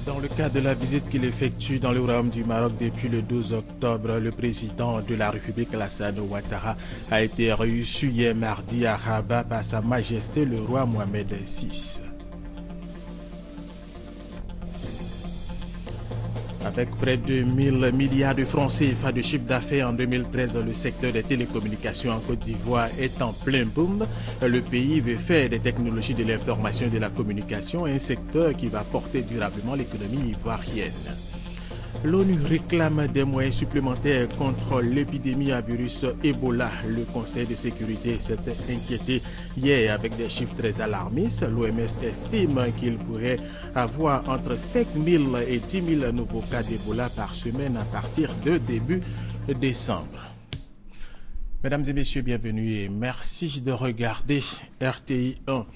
Dans le cadre de la visite qu'il effectue dans le royaume du Maroc depuis le 12 octobre, le président de la République Alassane Ouattara a été reçu hier mardi à Rabat par Sa Majesté le roi Mohamed VI. Avec près de 1000 milliards de francs CFA de chiffre d'affaires en 2013, le secteur des télécommunications en Côte d'Ivoire est en plein boom. Le pays veut faire des technologies de l'information et de la communication un secteur qui va porter durablement l'économie ivoirienne. L'ONU réclame des moyens supplémentaires contre l'épidémie à virus Ebola. Le Conseil de sécurité s'est inquiété hier avec des chiffres très alarmistes. L'OMS estime qu'il pourrait avoir entre 5 000 et 10 000 nouveaux cas d'Ebola par semaine à partir de début décembre. Mesdames et messieurs, bienvenue et merci de regarder RTI 1.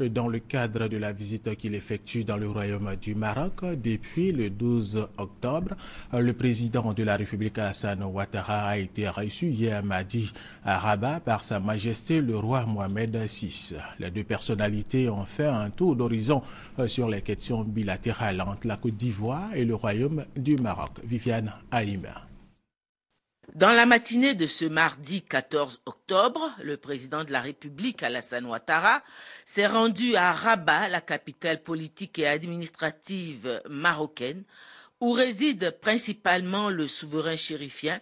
Dans le cadre de la visite qu'il effectue dans le royaume du Maroc depuis le 12 octobre, le président de la République Alassane Ouattara a été reçu hier mardi à Rabat par Sa Majesté le roi Mohamed VI. Les deux personnalités ont fait un tour d'horizon sur les questions bilatérales entre la Côte d'Ivoire et le royaume du Maroc. Viviane Haïma. Dans la matinée de ce mardi 14 octobre, le président de la République, Alassane Ouattara, s'est rendu à Rabat, la capitale politique et administrative marocaine, où réside principalement le souverain chérifien,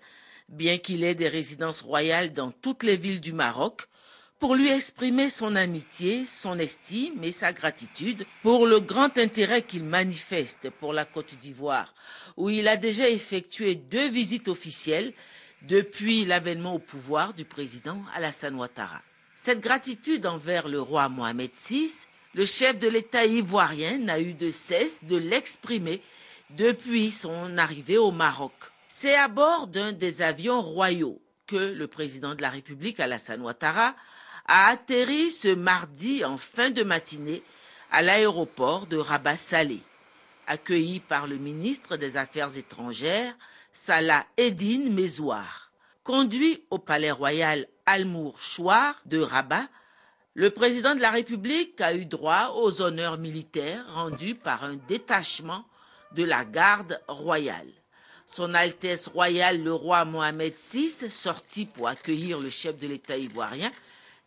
bien qu'il ait des résidences royales dans toutes les villes du Maroc, pour lui exprimer son amitié, son estime et sa gratitude pour le grand intérêt qu'il manifeste pour la Côte d'Ivoire, où il a déjà effectué 2 visites officielles depuis l'avènement au pouvoir du président Alassane Ouattara. Cette gratitude envers le roi Mohamed VI, le chef de l'État ivoirien n'a eu de cesse de l'exprimer depuis son arrivée au Maroc. C'est à bord d'un des avions royaux que le président de la République, Alassane Ouattara, a atterri ce mardi en fin de matinée à l'aéroport de Rabat-Salé. Accueilli par le ministre des Affaires étrangères, Salah Eddine Mezouar. Conduit au palais royal Al-Mour Chouar de Rabat, le président de la République a eu droit aux honneurs militaires rendus par un détachement de la garde royale. Son Altesse royale le roi Mohamed VI, sorti pour accueillir le chef de l'État ivoirien,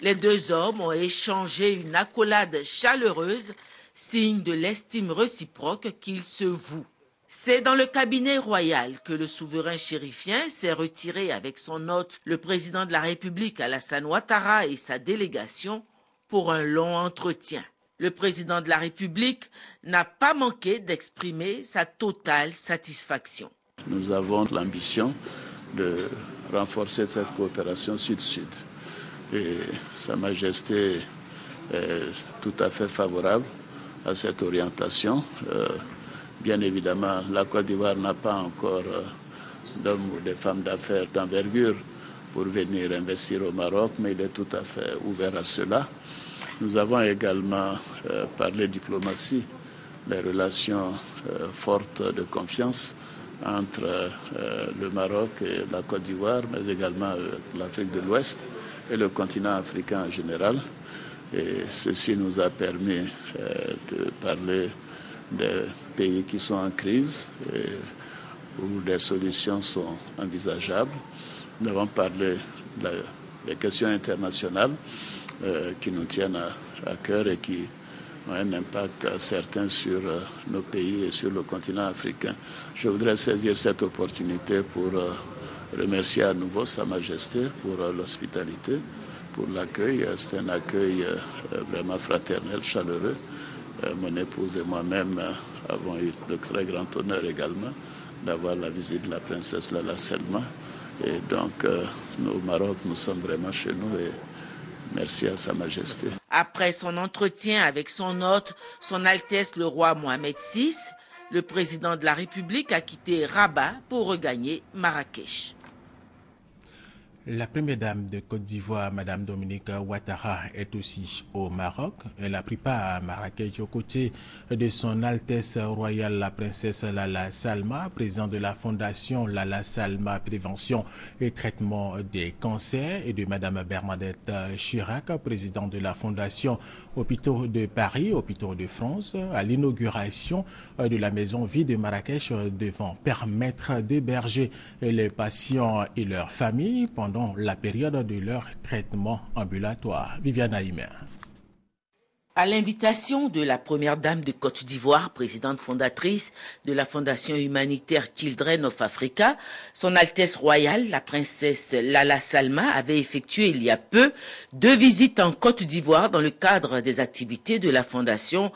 les deux hommes ont échangé une accolade chaleureuse, signe de l'estime réciproque qu'ils se vouent. C'est dans le cabinet royal que le souverain chérifien s'est retiré avec son hôte, le président de la République Alassane Ouattara et sa délégation, pour un long entretien. Le président de la République n'a pas manqué d'exprimer sa totale satisfaction. Nous avons l'ambition de renforcer cette coopération sud-sud. Et Sa Majesté est tout à fait favorable à cette orientation. Bien évidemment, la Côte d'Ivoire n'a pas encore d'hommes ou de femmes d'affaires d'envergure pour venir investir au Maroc, mais il est tout à fait ouvert à cela. Nous avons également parlé diplomatie, les relations fortes de confiance entre le Maroc et la Côte d'Ivoire, mais également l'Afrique de l'Ouest et le continent africain en général. Et ceci nous a permis de parler des pays qui sont en crise et où des solutions sont envisageables. Nous avons parlé des questions internationales qui nous tiennent à cœur et qui ont un impact certain sur nos pays et sur le continent africain. Je voudrais saisir cette opportunité pour remercier à nouveau Sa Majesté pour l'hospitalité, pour l'accueil. C'est un accueil vraiment fraternel, chaleureux. Mon épouse et moi-même avons eu le très grand honneur également d'avoir la visite de la princesse Lala Selma. Et donc, nous, au Maroc, nous sommes vraiment chez nous et merci à Sa Majesté. Après son entretien avec son hôte, son Altesse le roi Mohamed VI, le président de la République a quitté Rabat pour regagner Marrakech. La première dame de Côte d'Ivoire, Madame Dominique Ouattara, est aussi au Maroc. Elle a pris part à Marrakech aux côtés de son Altesse royale la princesse Lala Salma, présidente de la fondation Lala Salma Prévention et Traitement des cancers, et de Madame Bernadette Chirac, présidente de la fondation Hôpitaux de Paris, Hôpitaux de France, à l'inauguration de la maison vie de Marrakech devant permettre d'héberger les patients et leurs familles pendant la période de leur traitement ambulatoire. Viviane Aïmer. À l'invitation de la première dame de Côte d'Ivoire, présidente fondatrice de la fondation humanitaire Children of Africa, son Altesse royale, la princesse Lala Salma, avait effectué il y a peu 2 visites en Côte d'Ivoire dans le cadre des activités de la fondation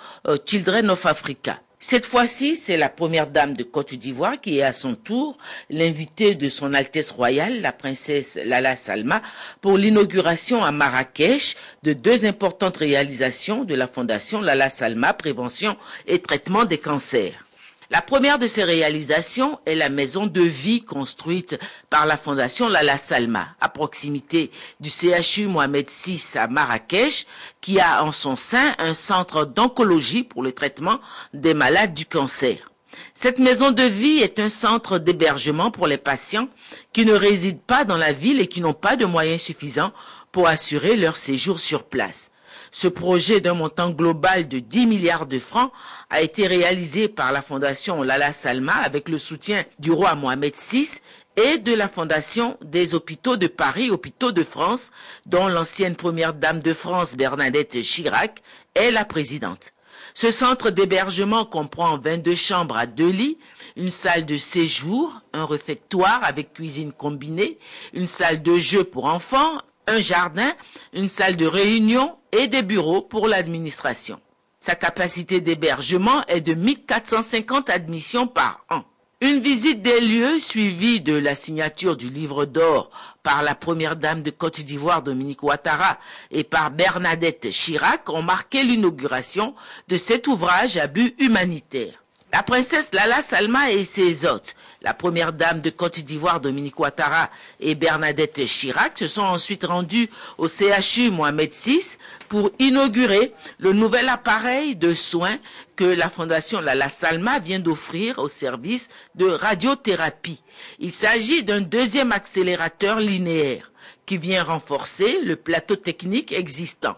Children of Africa. Cette fois-ci, c'est la première dame de Côte d'Ivoire qui est à son tour l'invitée de son Altesse royale, la princesse Lala Salma, pour l'inauguration à Marrakech de 2 importantes réalisations de la fondation Lala Salma, Prévention et Traitement des cancers. La première de ces réalisations est la maison de vie construite par la fondation Lala Salma, à proximité du CHU Mohamed VI à Marrakech, qui a en son sein un centre d'oncologie pour le traitement des malades du cancer. Cette maison de vie est un centre d'hébergement pour les patients qui ne résident pas dans la ville et qui n'ont pas de moyens suffisants pour assurer leur séjour sur place. Ce projet d'un montant global de 10 milliards de francs a été réalisé par la fondation Lala Salma avec le soutien du roi Mohamed VI et de la fondation des Hôpitaux de Paris, Hôpitaux de France, dont l'ancienne première dame de France Bernadette Chirac est la présidente. Ce centre d'hébergement comprend 22 chambres à 2 lits, une salle de séjour, un réfectoire avec cuisine combinée, une salle de jeu pour enfants, un jardin, une salle de réunion et des bureaux pour l'administration. Sa capacité d'hébergement est de 1450 admissions par an. Une visite des lieux suivie de la signature du livre d'or par la première dame de Côte d'Ivoire, Dominique Ouattara, et par Bernadette Chirac ont marqué l'inauguration de cet ouvrage à but humanitaire. La princesse Lala Salma et ses hôtes, la première dame de Côte d'Ivoire Dominique Ouattara et Bernadette Chirac, se sont ensuite rendus au CHU Mohamed VI pour inaugurer le nouvel appareil de soins que la fondation Lala Salma vient d'offrir au service de radiothérapie. Il s'agit d'un 2e accélérateur linéaire qui vient renforcer le plateau technique existant.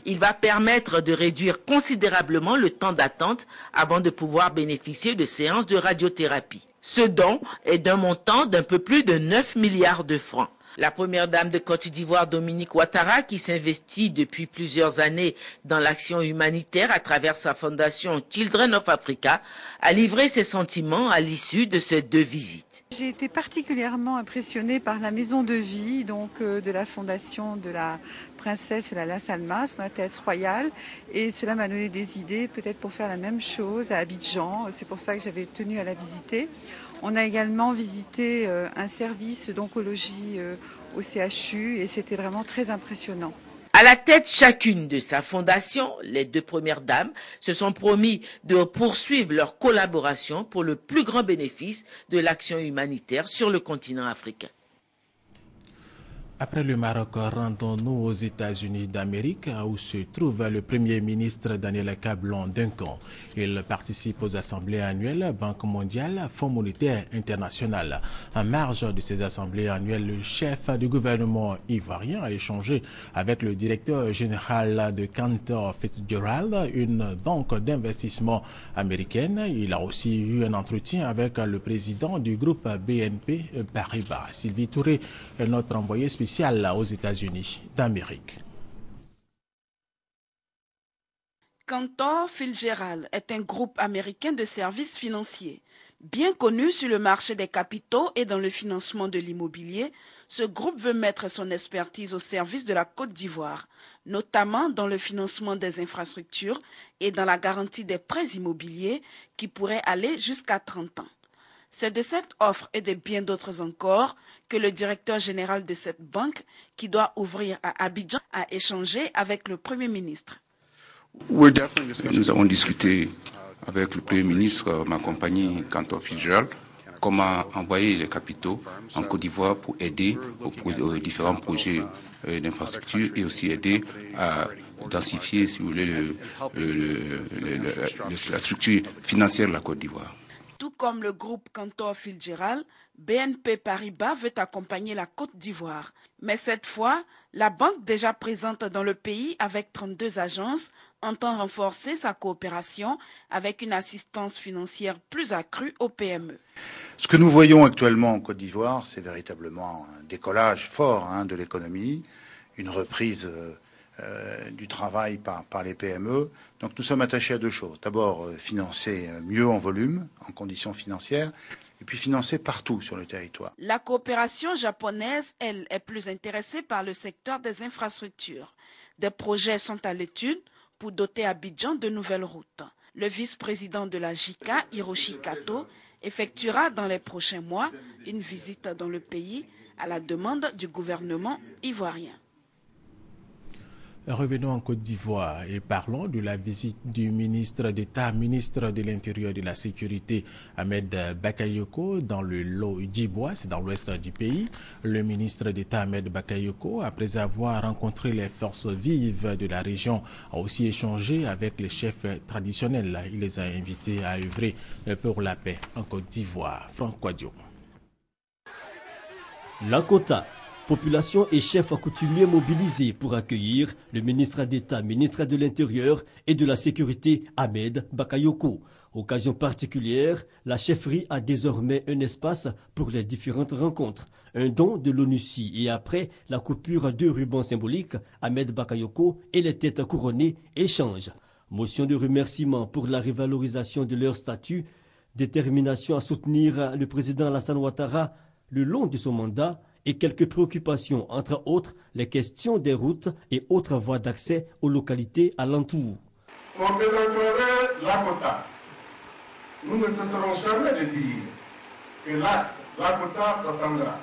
Il va permettre de réduire considérablement le temps d'attente avant de pouvoir bénéficier de séances de radiothérapie. Ce don est d'un montant d'un peu plus de 9 milliards de francs. La première dame de Côte d'Ivoire, Dominique Ouattara, qui s'investit depuis plusieurs années dans l'action humanitaire à travers sa fondation Children of Africa, a livré ses sentiments à l'issue de ces 2 visites. J'ai été particulièrement impressionnée par la maison de vie de la fondation de la princesse Lala Salma, son Altesse royale, et cela m'a donné des idées peut-être pour faire la même chose à Abidjan. C'est pour ça que j'avais tenu à la visiter. On a également visité un service d'oncologie au CHU et c'était vraiment très impressionnant. À la tête chacune de sa fondation, les 2 premières dames se sont promis de poursuivre leur collaboration pour le plus grand bénéfice de l'action humanitaire sur le continent africain. Après le Maroc, rendons-nous aux États-Unis d'Amérique où se trouve le Premier ministre Daniel Cablon-Duncan. Il participe aux assemblées annuelles Banque mondiale, Fonds monétaire international. En marge de ces assemblées annuelles, le chef du gouvernement ivoirien a échangé avec le directeur général de Cantor Fitzgerald, une banque d'investissement américaine. Il a aussi eu un entretien avec le président du groupe BNP Paribas. Sylvie Touré est notre envoyé spécial aux États-Unis d'Amérique. Cantor Fitzgerald est un groupe américain de services financiers. Bien connu sur le marché des capitaux et dans le financement de l'immobilier, ce groupe veut mettre son expertise au service de la Côte d'Ivoire, notamment dans le financement des infrastructures et dans la garantie des prêts immobiliers qui pourraient aller jusqu'à 30 ans. C'est de cette offre et de bien d'autres encore que le directeur général de cette banque, qui doit ouvrir à Abidjan, a échangé avec le Premier ministre. Nous avons discuté avec le Premier ministre, ma compagnie Cantor Fitzgerald, comment envoyer les capitaux en Côte d'Ivoire pour aider aux différents projets d'infrastructure et aussi aider à densifier, si vous voulez, la structure financière de la Côte d'Ivoire. Tout comme le groupe Cantor Fitzgerald, BNP Paribas veut accompagner la Côte d'Ivoire. Mais cette fois, la banque déjà présente dans le pays avec 32 agences entend renforcer sa coopération avec une assistance financière plus accrue aux PME. Ce que nous voyons actuellement en Côte d'Ivoire, c'est véritablement un décollage fort de l'économie, une reprise du travail par les PME. Donc nous sommes attachés à deux choses. D'abord, financer mieux en volume, en conditions financières, et puis financer partout sur le territoire. La coopération japonaise, elle, est plus intéressée par le secteur des infrastructures. Des projets sont à l'étude pour doter Abidjan de nouvelles routes. Le vice-président de la JICA, Hiroshi Kato, effectuera dans les prochains mois une visite dans le pays à la demande du gouvernement ivoirien. Revenons en Côte d'Ivoire et parlons de la visite du ministre d'État, ministre de l'Intérieur et de la Sécurité, Ahmed Bakayoko, dans le lot Djibois, c'est dans l'ouest du pays. Le ministre d'État, Ahmed Bakayoko, après avoir rencontré les forces vives de la région, a aussi échangé avec les chefs traditionnels. Il les a invités à œuvrer pour la paix en Côte d'Ivoire. Franck Kouadio. Lakota. Population et chefs coutumiers mobilisés pour accueillir le ministre d'État, ministre de l'Intérieur et de la Sécurité, Ahmed Bakayoko. Occasion particulière, la chefferie a désormais un espace pour les différentes rencontres. Un don de l'ONUCI et après la coupure de rubans symboliques, Ahmed Bakayoko et les têtes couronnées échangent. Motion de remerciement pour la revalorisation de leur statut, détermination à soutenir le président Alassane Ouattara le long de son mandat, et quelques préoccupations, entre autres les questions des routes et autres voies d'accès aux localités alentours. On désengorgerait Lakota. Nous ne cesserons jamais de dire que l'axe Lakota-Sassandra,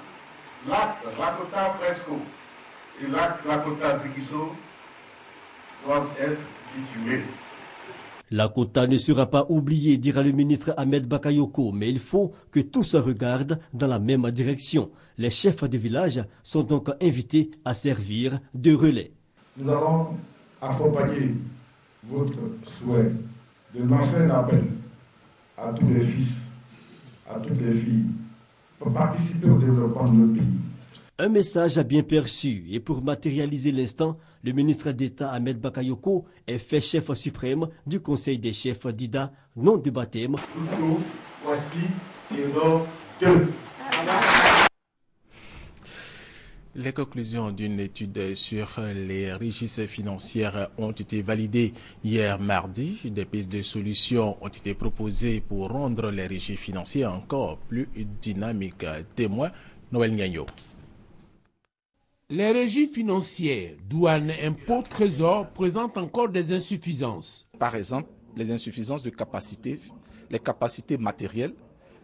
l'axe Lakota-Fresco et l'axe Lakota-Zikiso doivent être situés. Lakota ne sera pas oublié, dira le ministre Ahmed Bakayoko, mais il faut que tout se regarde dans la même direction. Les chefs de village sont donc invités à servir de relais. Nous allons accompagner votre souhait de lancer un appel à tous les fils, à toutes les filles, pour participer au développement de notre pays. Un message bien perçu et pour matérialiser l'instant, le ministre d'État Ahmed Bakayoko est fait chef suprême du Conseil des chefs d'Ida, nom de baptême. Voici Théodore II. Les conclusions d'une étude sur les registres financières ont été validées hier mardi. Des pistes de solutions ont été proposées pour rendre les registres financiers encore plus dynamiques. Témoin, Noël Ngagno. Les régies financières, douanes, impôts, trésors présentent encore des insuffisances. Par exemple, les insuffisances de capacité, les capacités matérielles,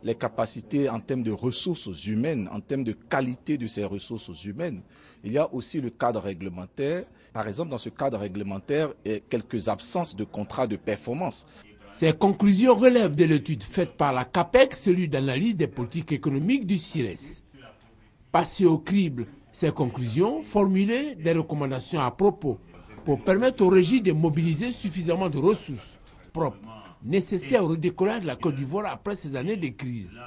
les capacités en termes de ressources humaines, en termes de qualité de ces ressources humaines. Il y a aussi le cadre réglementaire. Par exemple, dans ce cadre réglementaire, il y a quelques absences de contrats de performance. Ces conclusions relèvent de l'étude faite par la CAPEC, celui d'analyse des politiques économiques du CIRES. Passées au crible, ces conclusions formulaient des recommandations à propos pour permettre aux régies de mobiliser suffisamment de ressources propres nécessaires au redécollage de la Côte d'Ivoire après ces années de crise.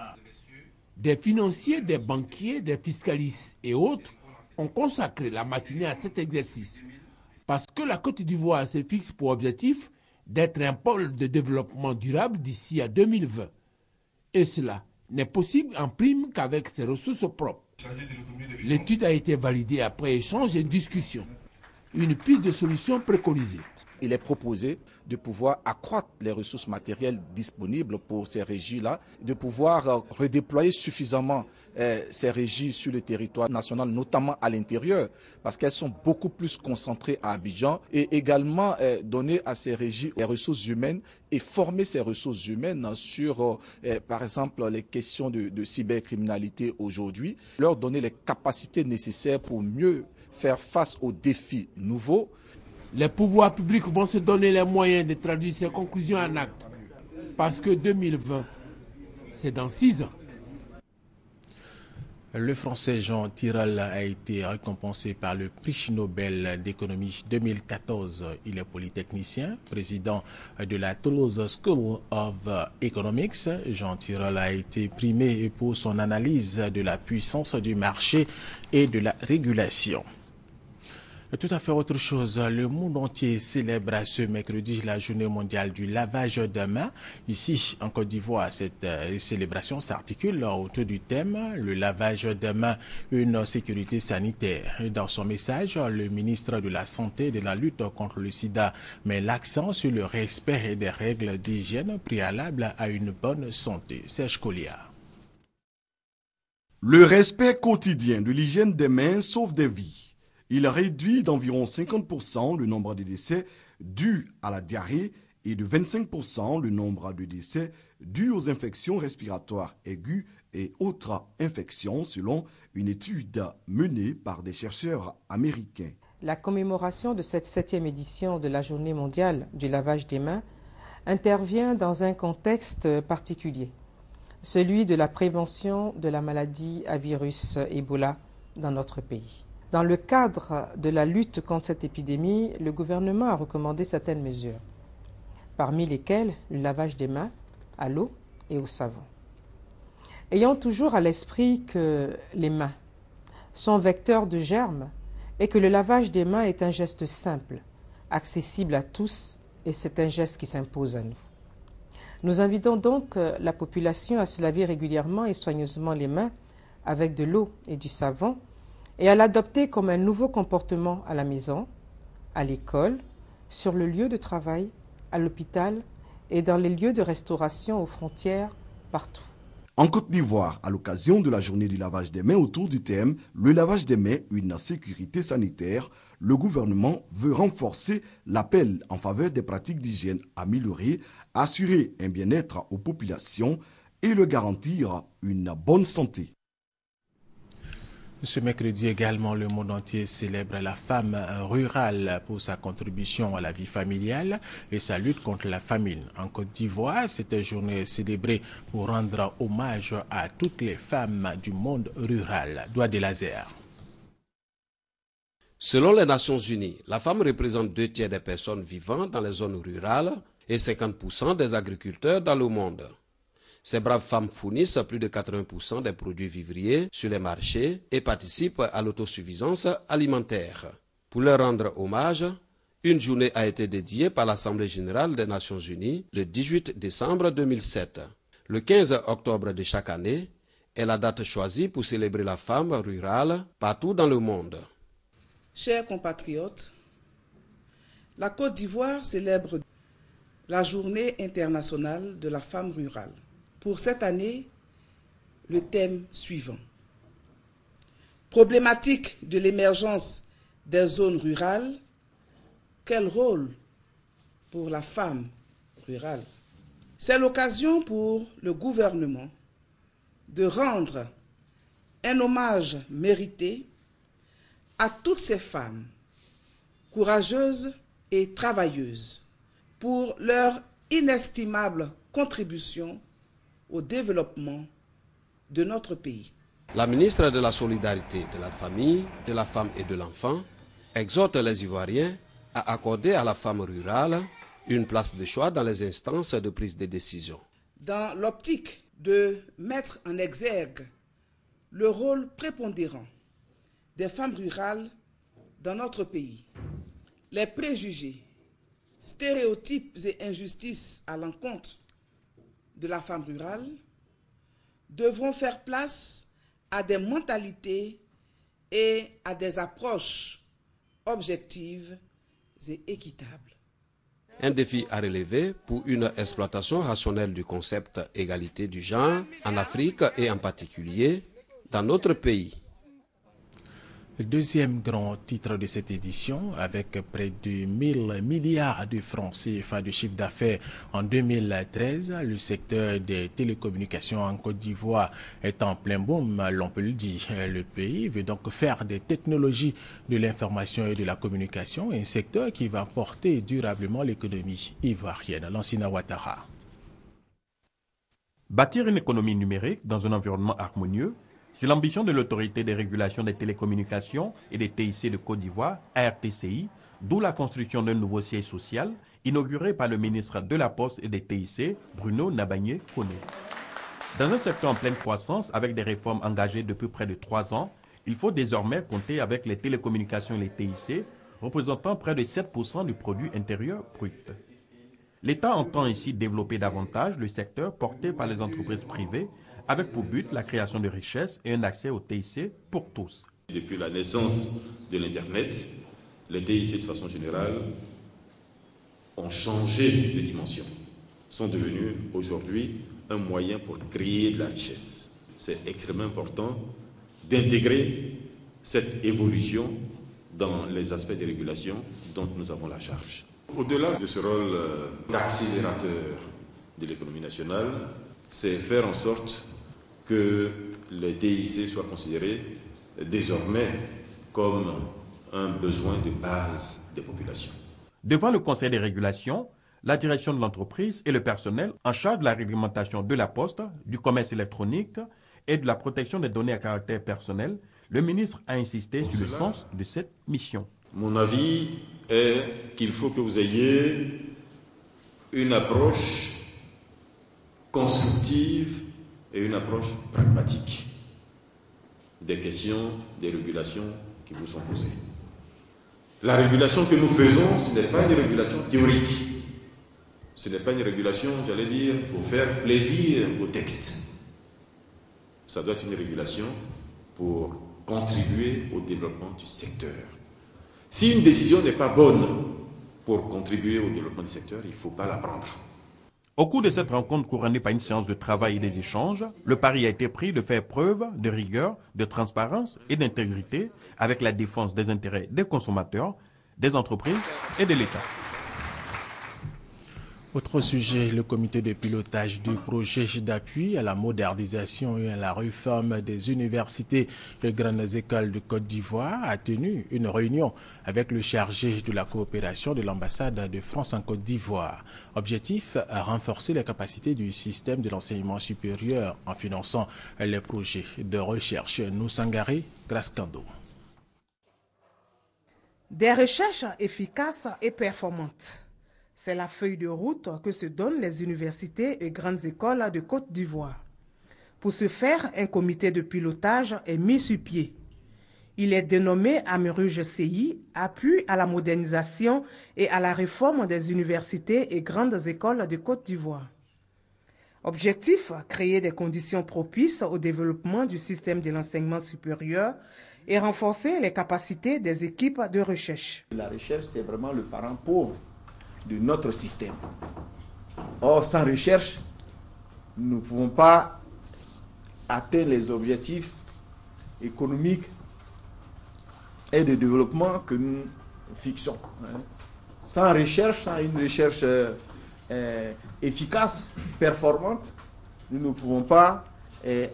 Des financiers, des banquiers, des fiscalistes et autres ont consacré la matinée à cet exercice parce que la Côte d'Ivoire se fixe pour objectif d'être un pôle de développement durable d'ici à 2020. Et cela n'est possible en prime qu'avec ses ressources propres. L'étude a été validée après échange et discussion. Une piste de solution préconisée. Il est proposé de pouvoir accroître les ressources matérielles disponibles pour ces régies-là, de pouvoir redéployer suffisamment ces régies sur le territoire national, notamment à l'intérieur, parce qu'elles sont beaucoup plus concentrées à Abidjan, et également donner à ces régies les ressources humaines et former ces ressources humaines sur, par exemple, les questions de cybercriminalité aujourd'hui, leur donner les capacités nécessaires pour mieux faire face aux défis nouveaux. Les pouvoirs publics vont se donner les moyens de traduire ces conclusions en actes. Parce que 2020, c'est dans 6 ans. Le Français Jean Tirole a été récompensé par le prix Nobel d'économie 2014. Il est polytechnicien, président de la Toulouse School of Economics. Jean Tirole a été primé pour son analyse de la puissance du marché et de la régulation. Tout à fait autre chose, le monde entier célèbre ce mercredi la journée mondiale du lavage de mains. Ici, en Côte d'Ivoire, cette célébration s'articule autour du thème « Le lavage de mains, une sécurité sanitaire ». Dans son message, le ministre de la Santé et de la lutte contre le sida met l'accent sur le respect des règles d'hygiène préalables à une bonne santé. Serge Collier. Le respect quotidien de l'hygiène des mains sauve des vies. Il réduit d'environ 50% le nombre de décès dus à la diarrhée et de 25% le nombre de décès dus aux infections respiratoires aiguës et autres infections selon une étude menée par des chercheurs américains. La commémoration de cette 7e édition de la Journée mondiale du lavage des mains intervient dans un contexte particulier, celui de la prévention de la maladie à virus Ebola dans notre pays. Dans le cadre de la lutte contre cette épidémie, le gouvernement a recommandé certaines mesures, parmi lesquelles le lavage des mains à l'eau et au savon. Ayant toujours à l'esprit que les mains sont vecteurs de germes et que le lavage des mains est un geste simple, accessible à tous, et c'est un geste qui s'impose à nous. Nous invitons donc la population à se laver régulièrement et soigneusement les mains avec de l'eau et du savon, et à l'adopter comme un nouveau comportement à la maison, à l'école, sur le lieu de travail, à l'hôpital et dans les lieux de restauration aux frontières, partout. En Côte d'Ivoire, à l'occasion de la journée du lavage des mains autour du thème « Le lavage des mains, une sécurité sanitaire », le gouvernement veut renforcer l'appel en faveur des pratiques d'hygiène améliorées, assurer un bien-être aux populations et le garantir une bonne santé. Ce mercredi également, le monde entier célèbre la femme rurale pour sa contribution à la vie familiale et sa lutte contre la famine. En Côte d'Ivoire, cette journée est célébrée pour rendre hommage à toutes les femmes du monde rural. Doigt de laser. Selon les Nations Unies, la femme représente 2/3 des personnes vivant dans les zones rurales et 50% des agriculteurs dans le monde. Ces braves femmes fournissent plus de 80% des produits vivriers sur les marchés et participent à l'autosuffisance alimentaire. Pour leur rendre hommage, une journée a été dédiée par l'Assemblée générale des Nations unies le 18 décembre 2007. Le 15 octobre de chaque année est la date choisie pour célébrer la femme rurale partout dans le monde. Chers compatriotes, la Côte d'Ivoire célèbre la Journée internationale de la femme rurale. Pour cette année, le thème suivant. Problématique de l'émergence des zones rurales, quel rôle pour la femme rurale? C'est l'occasion pour le gouvernement de rendre un hommage mérité à toutes ces femmes courageuses et travailleuses pour leur inestimable contribution au développement de notre pays. La ministre de la Solidarité, de la Famille, de la Femme et de l'Enfant exhorte les Ivoiriens à accorder à la femme rurale une place de choix dans les instances de prise de décision. Dans l'optique de mettre en exergue le rôle prépondérant des femmes rurales dans notre pays, les préjugés, stéréotypes et injustices à l'encontre de la femme rurale devront faire place à des mentalités et à des approches objectives et équitables. Un défi à relever pour une exploitation rationnelle du concept égalité du genre en Afrique et en particulier dans notre pays. Le deuxième grand titre de cette édition, avec près de 1000 milliards de francs CFA de chiffre d'affaires en 2013, le secteur des télécommunications en Côte d'Ivoire est en plein boom, l'on peut le dire. Le pays veut donc faire des technologies de l'information et de la communication un secteur qui va porter durablement l'économie ivoirienne. Lansina Ouattara. Bâtir une économie numérique dans un environnement harmonieux, C'est l'ambition de l'autorité de régulation des télécommunications et des TIC de Côte d'Ivoire, ARTCI, d'où la construction d'un nouveau siège social inauguré par le ministre de la Poste et des TIC, Bruno Nabagné-Koné. Dans un secteur en pleine croissance, avec des réformes engagées depuis près de 3 ans, il faut désormais compter avec les télécommunications et les TIC, représentant près de 7% du produit intérieur brut. L'État entend ici développer davantage le secteur porté par les entreprises privées, avec pour but la création de richesses et un accès aux TIC pour tous. Depuis la naissance de l'Internet, les TIC de façon générale ont changé de dimension, sont devenus aujourd'hui un moyen pour créer de la richesse. C'est extrêmement important d'intégrer cette évolution dans les aspects de régulation dont nous avons la charge. Au-delà de ce rôle d'accélérateur de l'économie nationale, c'est faire en sorte que les TIC soient considérés désormais comme un besoin de base des populations. Devant le Conseil des régulations, la direction de l'entreprise et le personnel en charge de la réglementation de la poste, du commerce électronique et de la protection des données à caractère personnel, le ministre a insisté sur le sens de cette mission. Mon avis est qu'il faut que vous ayez une approche constructive et une approche pragmatique des questions, des régulations qui vous sont posées. La régulation que nous faisons, ce n'est pas une régulation théorique. Ce n'est pas une régulation, j'allais dire, pour faire plaisir au texte. Ça doit être une régulation pour contribuer au développement du secteur. Si une décision n'est pas bonne pour contribuer au développement du secteur, il ne faut pas la prendre. Au cours de cette rencontre couronnée par une séance de travail et des échanges, le pari a été pris de faire preuve de rigueur, de transparence et d'intégrité avec la défense des intérêts des consommateurs, des entreprises et de l'État. Autre sujet, le comité de pilotage du projet d'appui à la modernisation et à la réforme des universités et grandes écoles de Côte d'Ivoire a tenu une réunion avec le chargé de la coopération de l'ambassade de France en Côte d'Ivoire. Objectif, renforcer les capacités du système de l'enseignement supérieur en finançant les projets de recherche. Noussangari Graskando. Des recherches efficaces et performantes. C'est la feuille de route que se donnent les universités et grandes écoles de Côte d'Ivoire. Pour ce faire, un comité de pilotage est mis sur pied. Il est dénommé Amiruge CI, appui à la modernisation et à la réforme des universités et grandes écoles de Côte d'Ivoire. Objectif, créer des conditions propices au développement du système de l'enseignement supérieur et renforcer les capacités des équipes de recherche. La recherche, c'est vraiment le parent pauvre de notre système. Or, sans recherche, nous ne pouvons pas atteindre les objectifs économiques et de développement que nous fixons. Sans recherche, sans une recherche efficace, performante, nous ne pouvons pas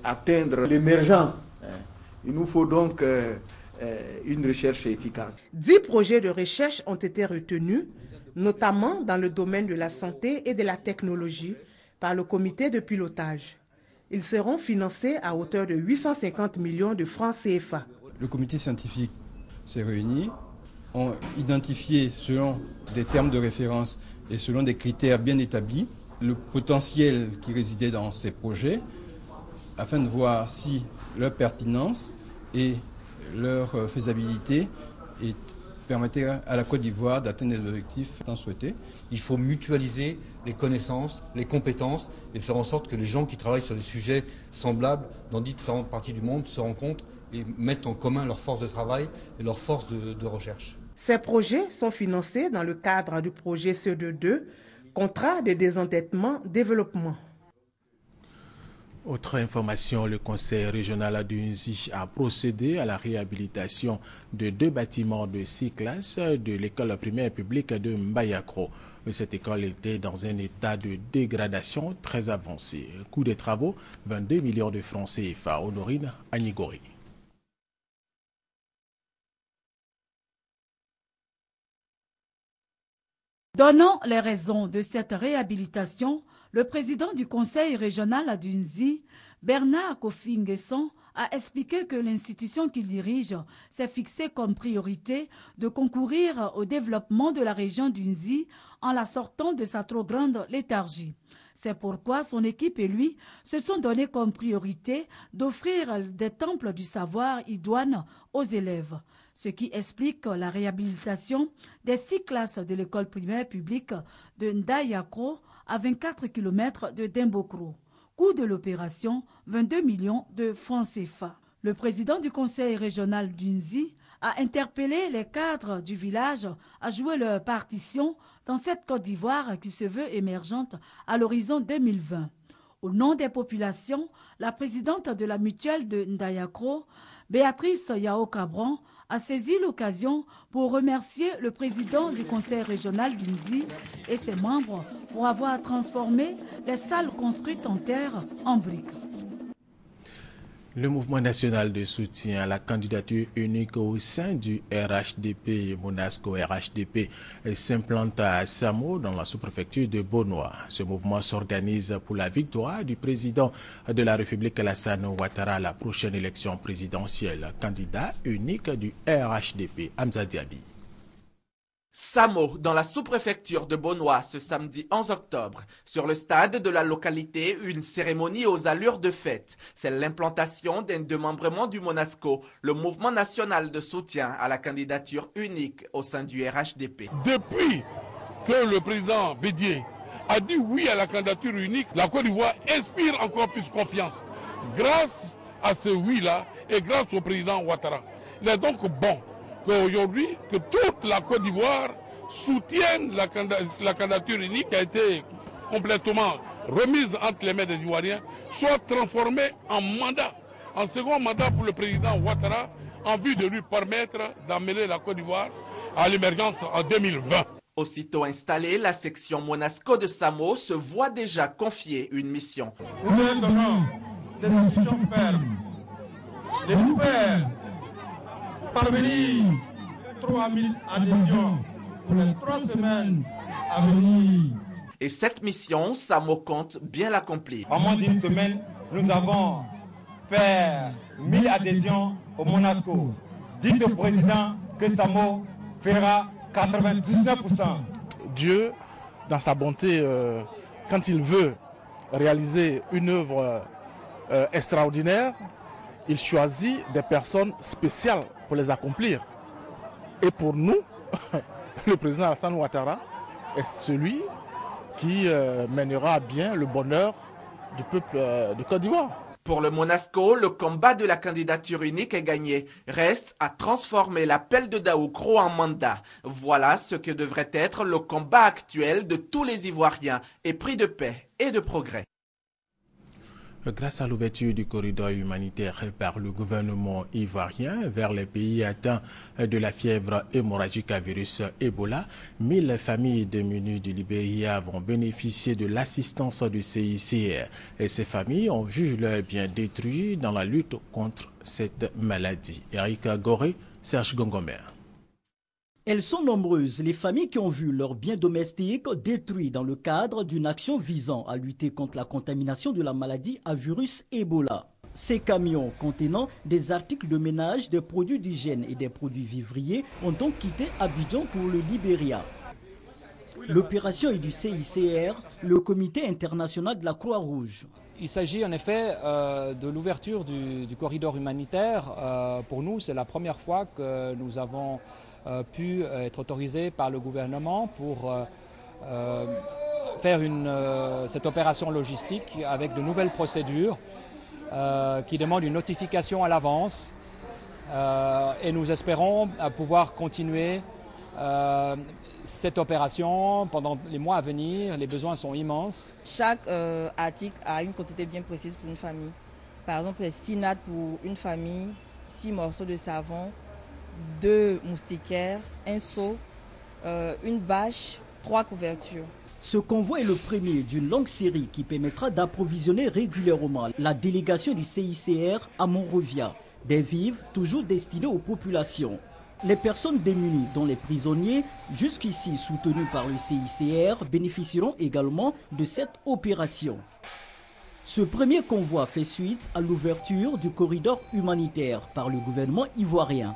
atteindre l'émergence. Il nous faut donc une recherche efficace. 10 projets de recherche ont été retenus, notamment dans le domaine de la santé et de la technologie, par le comité de pilotage. Ils seront financés à hauteur de 850 millions de francs CFA. Le comité scientifique s'est réuni, ont identifié selon des termes de référence et selon des critères bien établis le potentiel qui résidait dans ces projets, afin de voir si leur pertinence et leur faisabilité permettaient à la Côte d'Ivoire d'atteindre les objectifs tant souhaités. Il faut mutualiser les connaissances, les compétences et faire en sorte que les gens qui travaillent sur des sujets semblables dans différentes parties du monde se rencontrent et mettent en commun leurs forces de travail et leurs forces de recherche. Ces projets sont financés dans le cadre du projet CE2, contrat de désendettement développement. Autre information, le conseil régional d'Unzi a procédé à la réhabilitation de 2 bâtiments de 6 classes de l'école primaire publique de Mbayakro. Cette école était dans un état de dégradation très avancé. Coût des travaux, 22 millions de francs CFA. Honorine Anigori. Donnant les raisons de cette réhabilitation, le président du conseil régional d'Unzi, Bernard Kofi Nguesson, a expliqué que l'institution qu'il dirige s'est fixée comme priorité de concourir au développement de la région d'Unzi en la sortant de sa trop grande léthargie. C'est pourquoi son équipe et lui se sont donné comme priorité d'offrir des temples du savoir idoines aux élèves, ce qui explique la réhabilitation des 6 classes de l'école primaire publique de Ndayakro à 24 km de Dembokro. Coût de l'opération, 22 millions de francs CFA. Le président du conseil régional d'Unzi a interpellé les cadres du village à jouer leur partition dans cette Côte d'Ivoire qui se veut émergente à l'horizon 2020. Au nom des populations, la présidente de la mutuelle de Ndayakro, Béatrice Yao Cabran, a saisi l'occasion pour remercier le président du conseil régional d'Unzi et ses membres pour avoir transformé les salles construites en terre en briques. Le mouvement national de soutien à la candidature unique au sein du RHDP, Monasco RHDP, s'implante à Samo dans la sous-préfecture de Bonoa. Ce mouvement s'organise pour la victoire du président de la République Alassane Ouattara à la prochaine élection présidentielle. Candidat unique du RHDP, Hamza Diaby. Samo, dans la sous-préfecture de Bonoa, ce samedi 11 octobre. Sur le stade de la localité, une cérémonie aux allures de fête. C'est l'implantation d'un démembrement du Monasco, le mouvement national de soutien à la candidature unique au sein du RHDP. Depuis que le président Bédié a dit oui à la candidature unique, la Côte d'Ivoire inspire encore plus confiance. Grâce à ce oui-là et grâce au président Ouattara. Il est donc bon qu'aujourd'hui, que toute la Côte d'Ivoire soutienne la candidature unique qui a été complètement remise entre les mains des Ivoiriens, soit transformée en mandat, en second mandat pour le président Ouattara, en vue de lui permettre d'amener la Côte d'Ivoire à l'émergence en 2020. Aussitôt installée, la section Monasco de Samo se voit déjà confier une mission. Nous donnons des instructions fermes, de nous faire parvenir 3000 adhésions pour les 3 semaines à venir. Et cette mission, Samo compte bien l'accomplir. En moins d'une semaine, nous avons fait 1000 adhésions au Monasco. Dites au président que Samo fera 99%. Dieu, dans sa bonté, quand il veut réaliser une œuvre extraordinaire, il choisit des personnes spéciales pour les accomplir. Et pour nous, le président Alassane Ouattara est celui qui mènera à bien le bonheur du peuple de Côte d'Ivoire. Pour le Monasco, le combat de la candidature unique est gagné. Reste à transformer l'appel de Daoukro en mandat. Voilà ce que devrait être le combat actuel de tous les Ivoiriens, épris de paix et de progrès. Grâce à l'ouverture du corridor humanitaire par le gouvernement ivoirien vers les pays atteints de la fièvre hémorragique à virus Ebola, 1000 familles démunies du Libéria vont bénéficier de l'assistance du CICR. Et ces familles ont vu leurs biens détruits dans la lutte contre cette maladie. Eric Goré, Serge Gongomer. Elles sont nombreuses, les familles qui ont vu leurs biens domestiques détruits dans le cadre d'une action visant à lutter contre la contamination de la maladie à virus Ebola. Ces camions contenant des articles de ménage, des produits d'hygiène et des produits vivriers ont donc quitté Abidjan pour le Libéria. L'opération est du CICR, le Comité international de la Croix-Rouge. Il s'agit en effet de l'ouverture du corridor humanitaire. Pour nous, c'est la première fois que nous avons pu être autorisé par le gouvernement pour faire cette opération logistique avec de nouvelles procédures qui demandent une notification à l'avance et nous espérons pouvoir continuer cette opération pendant les mois à venir. Les besoins sont immenses. Chaque article a une quantité bien précise pour une famille. Par exemple, 6 nattes pour une famille, 6 morceaux de savon, 2 moustiquaires, un seau, une bâche, 3 couvertures. Ce convoi est le premier d'une longue série qui permettra d'approvisionner régulièrement la délégation du CICR à Monrovia. Des vivres toujours destinés aux populations. Les personnes démunies, dont les prisonniers, jusqu'ici soutenus par le CICR, bénéficieront également de cette opération. Ce premier convoi fait suite à l'ouverture du corridor humanitaire par le gouvernement ivoirien.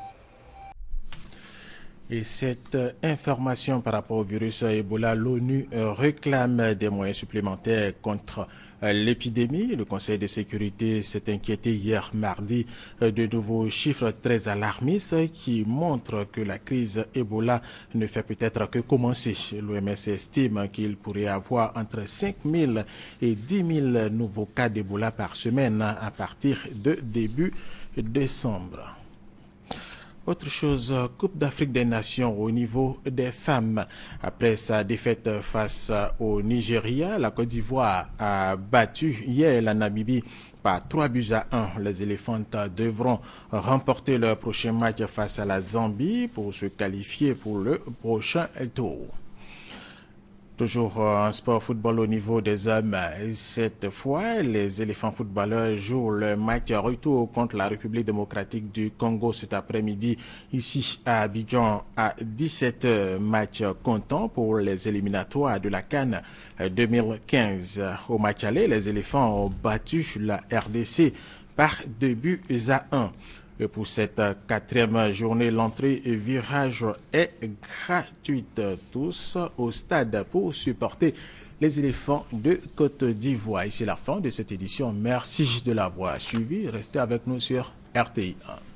Et cette information par rapport au virus Ebola, l'ONU réclame des moyens supplémentaires contre l'épidémie. Le Conseil de sécurité s'est inquiété hier mardi de nouveaux chiffres très alarmistes qui montrent que la crise Ebola ne fait peut-être que commencer. L'OMS estime qu'il pourrait y avoir entre 5 000 et 10 000 nouveaux cas d'Ebola par semaine à partir de début décembre. Autre chose, Coupe d'Afrique des Nations au niveau des femmes. Après sa défaite face au Nigeria, la Côte d'Ivoire a battu hier la Namibie par 3-1. Les éléphantes devront remporter leur prochain match face à la Zambie pour se qualifier pour le prochain tour. Toujours en sport football au niveau des hommes, cette fois, les éléphants footballeurs jouent le match retour contre la République démocratique du Congo cet après-midi ici à Abidjan à 17h. Match comptant pour les éliminatoires de la CAN 2015. Au match aller, les éléphants ont battu la RDC par 2-1. Et pour cette 4e journée, l'entrée et virage est gratuite. Tous au stade pour supporter les éléphants de Côte d'Ivoire. Et c'est la fin de cette édition. Merci de l'avoir suivi. Restez avec nous sur RTI 1.